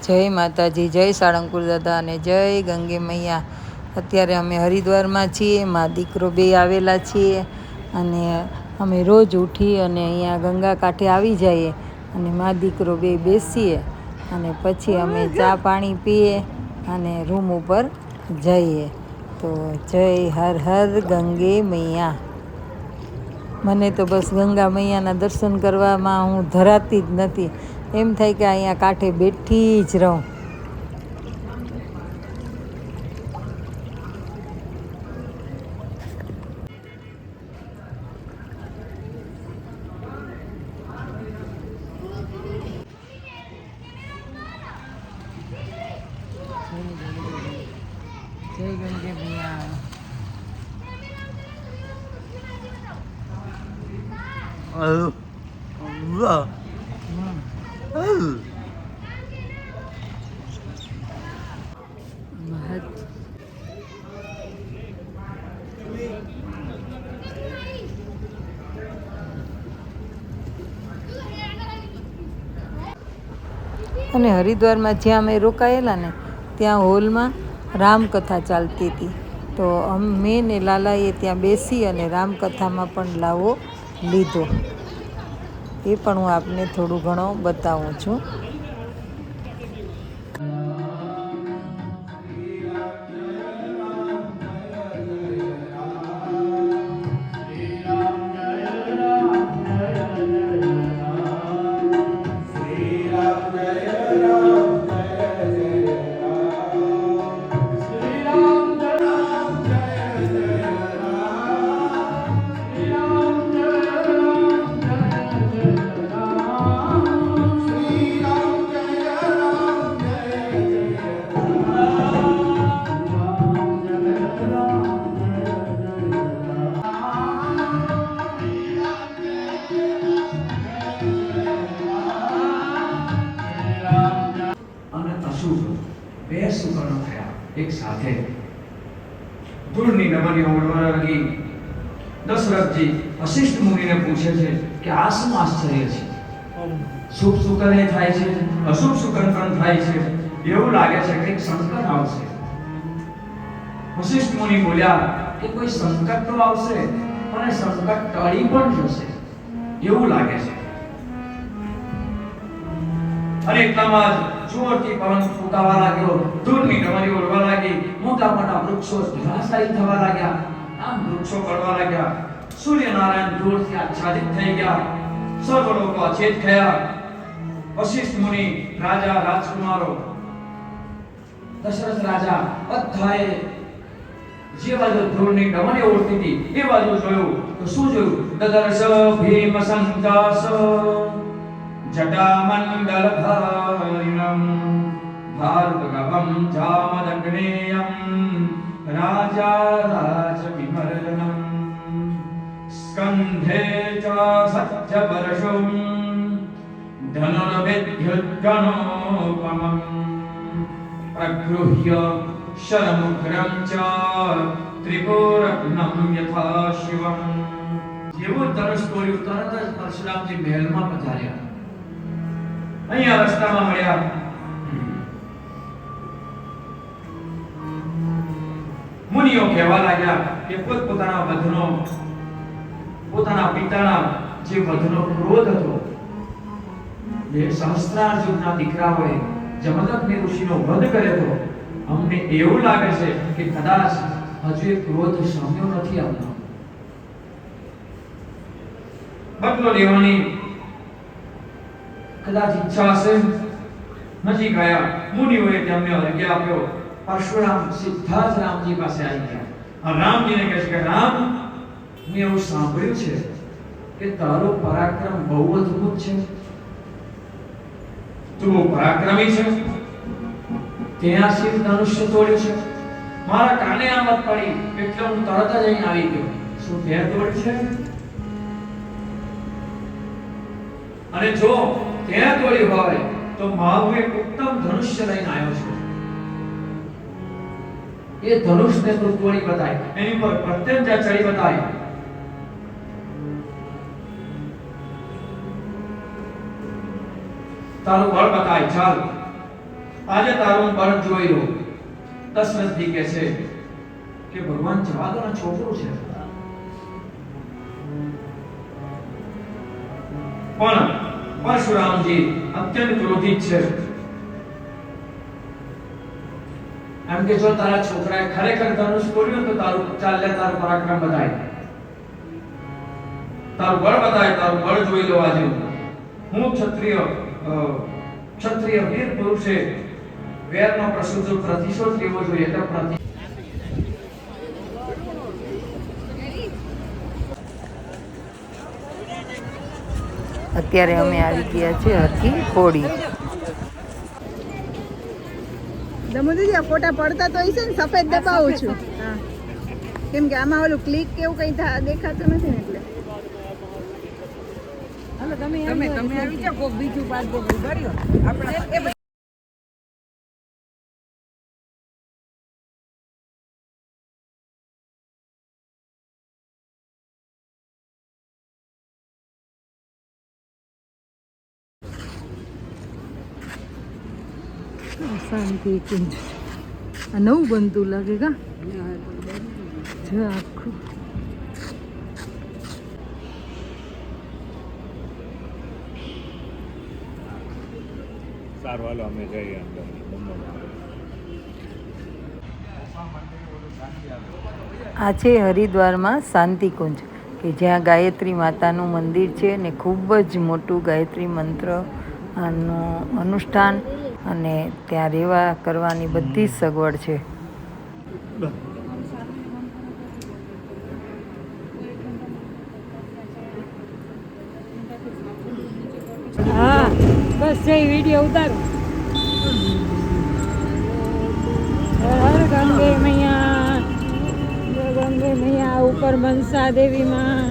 જય માતાજી, જય સાળંગપુર દાદા અને જય ગંગે મૈયા. અત્યારે અમે હરિદ્વારમાં છીએ, મા દીકરો બે આવેલા છીએ અને અમે રોજ ઉઠી અને અહીંયા ગંગા કાંઠે આવી જઈએ અને મા દીકરો બે બેસીએ અને પછી અમે ચા પાણી પીએ અને રૂમ ઉપર જઈએ. તો જય હર હર ગંગે મૈયા. મને તો બસ ગંગા મૈયાના દર્શન કરવામાં હું ધરાતી જ નથી. એમ થાય કે અહીંયા કાંઠે બેઠી જ રહું. જય ગંગે મૈયા. અને હરિદ્વારમાં જ્યાં અમે રોકાયેલા ને ત્યાં હોલમાં રામકથા ચાલતી હતી. તો મેં ને લાલાએ ત્યાં બેસી અને રામકથામાં પણ લાવો લીધો. એ પણ હું આપને થોડું ઘણું બતાવું છું. બે સુકર્ણો થયા એક સાથે. ધૂળની નભની ઓળવા લાગી. દશરથજી વશિષ્ઠ મુનિને પૂછે છે કે આ શું આશ્ચર્ય છે? શુભ સુકર્ણ થાય છે, અશુભ સુકર્ણ પણ થાય છે. એવું લાગે છે કે સંકટ આવશે. વશિષ્ઠ મુનિ બોલ્યા કે કોઈ સંકટ તો આવશે પણ એ સંકટ ટળી પણ જશે એવું લાગે છે. અને એટલામાં જ જોરથી પવન ફૂંકાવા લાગ્યો. ધૂળની નમરી ઉડવા લાગી. મોટા મોટા વૃક્ષો ધરાશાયી થવા લાગ્યા. આમ વૃક્ષો પડવા લાગ્યા. સૂર્યનારાયણ ધૂળથી આચ્છાદિત થઈ ગયા. સર્વ લોકો અચેત થયા. વશિષ્ઠ મુનિ, રાજા, રાજકુમારો, દશરથ રાજા બધાએ જે બાજુ ધૂળની નમરી ઉડતી હતી એ બાજુ જોયું તો શું જોયું? દદર્શ ભીમ સંદાસ જટામંડલધારિણં ભાર્ગવં જામદગ્નેયં રાજા રાજવિમર્દનં સ્કંધે ચ સજ્જબર્ષું ધનુર્વિદ્યુદ્ગણોપમં પ્રગૃહ્ય શરમુગ્રં ચ ત્રિપુરગ્नं યથા શિવં. જેવું ધનુષ તોડ્યું તરત જ પરશુરામજી મહેલમાં પધાર્યા. અહીંયા રસ્તામાં મળ્યા. મુનિઓ કહેવા લાગ્યા કે પોતાના વધનો, પોતાના પિતાના જે વધનો ક્રોધ હતો, એ સહસ્ત્રાર્જુનના દીકરાઓએ જમદગ્નિ ઋષિનો વધ કર્યો હતો. અમને એવું લાગે છે કે કદાચ હજુ એ ક્રોધ શમ્યો નથી આવતો. બદલો લેવાની કદાચ ઈચ્છા હશે. નજીક આવ્યા. મુનિઓએ તેમને અર્ઘ્ય આપ્યો. પરશુરામ સીધા જ રામજી પાસે આવી ગયા. રામજીને કહે છે કે રામ, મેં એવું સાંભળ્યું છે કે તારું પરાક્રમ બહુ અદ્ભુત છે. તું બહુ પરાક્રમી છે. ત્યાં શિવ ધનુષ્ય તોડ્યું છે. મારા કાને આ વાત પડી એટલે હું તરત જ અહીં આવી ગયો. શું તે તોડ્યું છે? અને જો ત્યાં તોડ્યું હોય તો મારું એક ઉત્તમ ધનુષ્ય લઈને આવ્યો છું. એ ધનુષને તું તોડી બતાય, એની પર પ્રત્યંજા ચડી બતાય. તારું બળ બતાય. ચાલ આજે તારું બળ જોઈ લો. દશરથજી કહે છે કે ભગવાન જવા દો ને, છોકરો છે. પણ પરશુરામજી અત્યંત ક્રોધિત છે. એમ કે જો તારા છોકરાએ ખરેખર ધનુષ તોડ્યું તો તારું ચાલે, તારું પરાક્રમ બતાય, તારું બળ બતાય, તારું બળ જોઈ લો આજે. હું ક્ષત્રિય વીર પુરુષે વેરનો પ્રતિશોધ લેવો જોઈએ. અત્યારે અમે આવી ગયા છે હરકી હોળી. દમોદરી આ ફોટા પડતા તો હશે ને, સફેદ દબાવું છું. હા, કેમ કે આમાં ઓલું ક્લિક કેવું કઈ દેખાતું નથી ને એટલે. હાલો તમે આવી જાઓ, કોક બીજું પાડ દો ભર્યો આપણે. શાંતિ કુંજ આ નવું બનતું લાગે કા જો આખું. સારું હાલો અમે જઈએ અંદર. આ છે હરિદ્વારમાં શાંતિકુંજ, કે જ્યાં ગાયત્રી માતાનું મંદિર છે ને ખૂબ જ મોટું ગાયત્રી મંત્રનું અનુષ્ઠાન અને ત્યાં રહેવા કરવાની બધી જ સગવડ છે. હા બસ જઈ વિડીયો ઉતારો. હર ગંગે મૈયા, ગંગે મૈયા ઉપર મનસા દેવી માં.